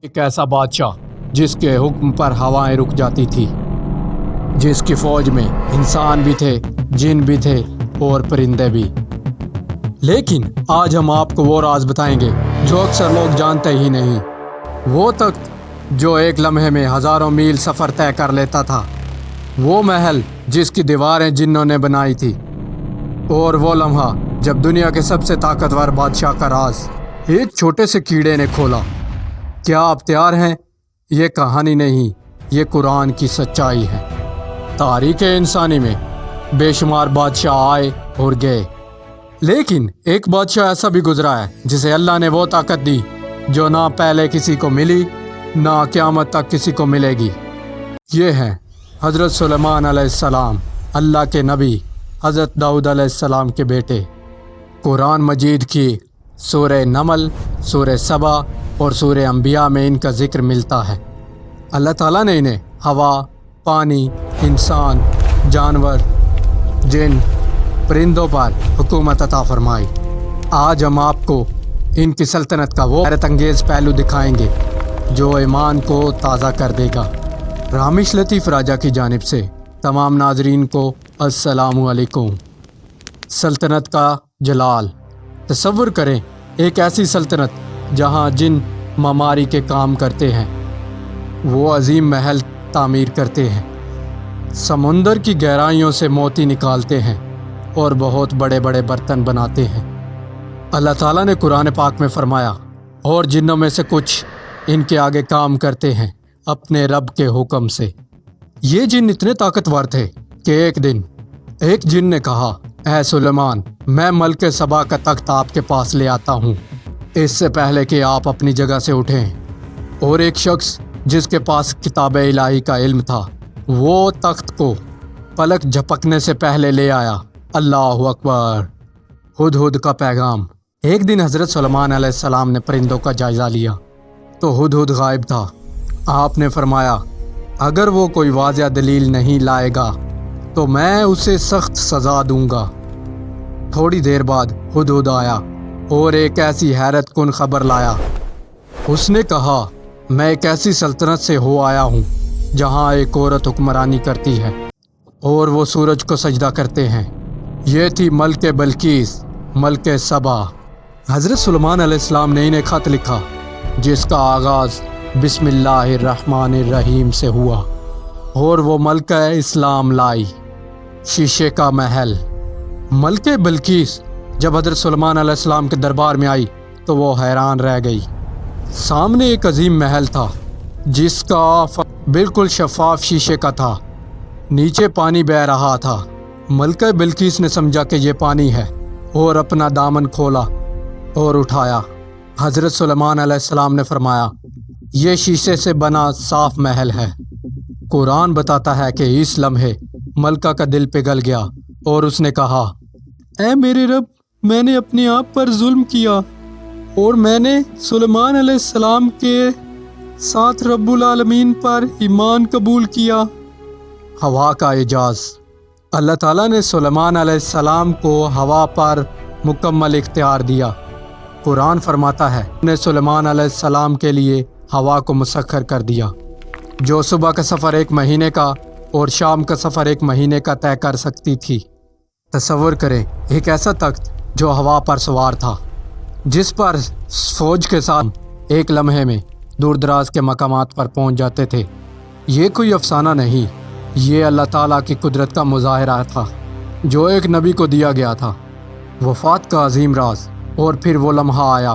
ایک ایسا بادشاہ جس کے حکم پر ہوائیں رک جاتی تھی، جس کی فوج میں انسان بھی تھے، جن بھی تھے اور پرندے بھی۔ لیکن آج ہم آپ کو وہ راز بتائیں گے جو اکثر لوگ جانتے ہی نہیں۔ وہ تخت جو ایک لمحے میں ہزاروں میل سفر طے کر لیتا تھا، وہ محل جس کی دیواریں جنوں نے بنائی تھی، اور وہ لمحہ جب دنیا کے سب سے طاقتور بادشاہ کا راز ایک چھوٹے سے کیڑے نے کھولا۔ کیا آپ تیار ہیں؟ یہ کہانی نہیں، یہ قرآن کی سچائی ہے۔ تاریخ انسانی میں بے شمار بادشاہ آئے اور گئے، لیکن ایک بادشاہ ایسا بھی گزرا ہے جسے اللہ نے وہ طاقت دی جو نہ پہلے کسی کو ملی، نہ قیامت تک کسی کو ملے گی۔ یہ ہیں حضرت سلیمان علیہ السلام، اللہ کے نبی، حضرت داؤد علیہ السلام کے بیٹے۔ قرآن مجید کی سورہ نمل، سورہ سبا اور سورہ انبیاء میں ان کا ذکر ملتا ہے۔ اللہ تعالیٰ نے انہیں ہوا، پانی، انسان، جانور، جن، پرندوں پر حکومت عطا فرمائی۔ آج ہم آپ کو ان کی سلطنت کا وہ حیرت انگیز پہلو دکھائیں گے جو ایمان کو تازہ کر دے گا۔ رامیش لطیف راجہ کی جانب سے تمام ناظرین کو السلام علیکم۔ سلطنت کا جلال۔ تصور کریں ایک ایسی سلطنت جہاں جن معماری کے کام کرتے ہیں، وہ عظیم محل تعمیر کرتے ہیں، سمندر کی گہرائیوں سے موتی نکالتے ہیں اور بہت بڑے بڑے برتن بناتے ہیں۔ اللہ تعالیٰ نے قرآن پاک میں فرمایا، اور جنوں میں سے کچھ ان کے آگے کام کرتے ہیں اپنے رب کے حکم سے۔ یہ جن اتنے طاقتور تھے کہ ایک دن ایک جن نے کہا، اے سلیمان، میں ملک سبا کا تخت آپ کے پاس لے آتا ہوں، اس سے پہلے کہ آپ اپنی جگہ سے اٹھیں۔ اور ایک شخص جس کے پاس کتاب الہی کا علم تھا، وہ تخت کو پلک جھپکنے سے پہلے لے آیا۔ اللہ اکبر۔ ہدہد کا پیغام۔ ایک دن حضرت سلیمان علیہ السلام نے پرندوں کا جائزہ لیا تو ہدہد غائب تھا۔ آپ نے فرمایا، اگر وہ کوئی واضح دلیل نہیں لائے گا تو میں اسے سخت سزا دوں گا۔ تھوڑی دیر بعد ہدہد آیا اور ایک ایسی حیرت کن خبر لایا۔ اس نے کہا، میں ایک ایسی سلطنت سے ہو آیا ہوں جہاں ایک عورت حکمرانی کرتی ہے اور وہ سورج کو سجدہ کرتے ہیں۔ یہ تھی ملک بلقیس، ملک سبا۔ حضرت سلیمان علیہ السلام نے انہیں خط لکھا جس کا آغاز بسم اللہ الرحمن الرحیم سے ہوا، اور وہ ملکہ اسلام لائی۔ شیشے کا محل۔ ملک بلقیس جب حضرت سلیمان علیہ السلام کے دربار میں آئی تو وہ حیران رہ گئی۔ سامنے ایک عظیم محل تھا جس کا بالکل شفاف شیشے کا تھا، نیچے پانی بہہ رہا تھا۔ ملکہ بلقیس نے سمجھا کہ یہ پانی ہے اور اپنا دامن کھولا اور اٹھایا۔ حضرت سلیمان علیہ السلام نے فرمایا، یہ شیشے سے بنا صاف محل ہے۔ قرآن بتاتا ہے کہ اس لمحے ملکہ کا دل پگھل گیا اور اس نے کہا، اے میرے رب، میں نے اپنے آپ پر ظلم کیا اور میں نے سلیمان علیہ السلام کے ساتھ رب العالمین پر ایمان قبول کیا۔ ہوا کا اعجاز۔ اللہ تعالیٰ نے سلیمان علیہ السلام کو ہوا پر مکمل اختیار دیا۔ قرآن فرماتا ہے، نے سلیمان علیہ السلام کے لیے ہوا کو مسخر کر دیا جو صبح کا سفر 1 مہینے کا اور شام کا سفر 1 مہینے کا طے کر سکتی تھی۔ تصور کریں ایک ایسا تخت جو ہوا پر سوار تھا، جس پر فوج کے ساتھ ایک لمحے میں دور دراز کے مقامات پر پہنچ جاتے تھے۔ یہ کوئی افسانہ نہیں، یہ اللہ تعالیٰ کی قدرت کا مظاہرہ تھا جو ایک نبی کو دیا گیا تھا۔ وفات کا عظیم راز۔ اور پھر وہ لمحہ آیا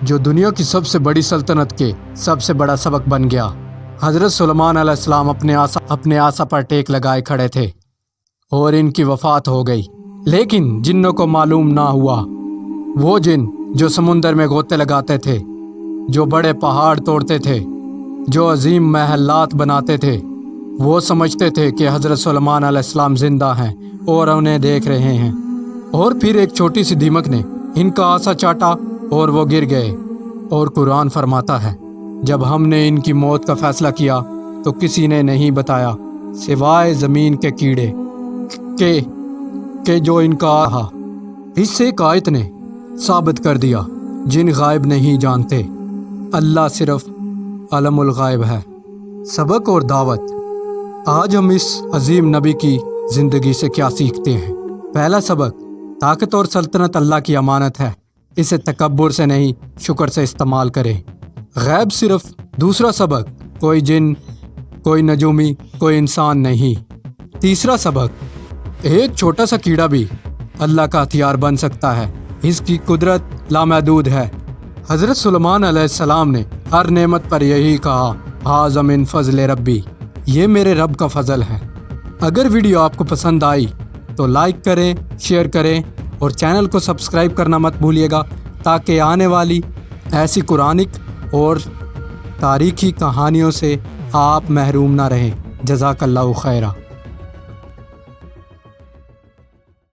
جو دنیا کی سب سے بڑی سلطنت کے سب سے بڑا سبق بن گیا۔ حضرت سلیمان علیہ السلام اپنے آسا پر ٹیک لگائے کھڑے تھے اور ان کی وفات ہو گئی، لیکن جنوں کو معلوم نہ ہوا۔ وہ جن جو سمندر میں غوطے لگاتے تھے، جو بڑے پہاڑ توڑتے تھے، جو عظیم محلات بناتے تھے، وہ سمجھتے تھے کہ حضرت سلیمان علیہ السلام زندہ ہیں اور انہیں دیکھ رہے ہیں۔ اور پھر ایک چھوٹی سی دیمک نے ان کا آسا چاٹا اور وہ گر گئے۔ اور قرآن فرماتا ہے، جب ہم نے ان کی موت کا فیصلہ کیا تو کسی نے نہیں بتایا سوائے زمین کے کیڑے کہ جو ان کا رہا۔ اس سے ایک آیت نے ثابت کر دیا، جن غائب نہیں جانتے، اللہ صرف علم الغائب ہے۔ سبق اور دعوت۔ آج ہم اس عظیم نبی کی زندگی سے کیا سیکھتے ہیں؟ پہلا سبق، طاقت اور سلطنت اللہ کی امانت ہے، اسے تکبر سے نہیں شکر سے استعمال کریں۔ غیب صرف۔ دوسرا سبق، کوئی جن، کوئی نجومی، کوئی انسان نہیں۔ تیسرا سبق، ایک چھوٹا سا کیڑا بھی اللہ کا ہتھیار بن سکتا ہے، اس کی قدرت لامحدود ہے۔ حضرت سلیمان علیہ السلام نے ہر نعمت پر یہی کہا، ھذا من فضل ربی، یہ میرے رب کا فضل ہے۔ اگر ویڈیو آپ کو پسند آئی تو لائک کریں، شیئر کریں اور چینل کو سبسکرائب کرنا مت بھولیے گا، تاکہ آنے والی ایسی قرآنک اور تاریخی کہانیوں سے آپ محروم نہ رہیں۔ جزاک اللہ خیرہ۔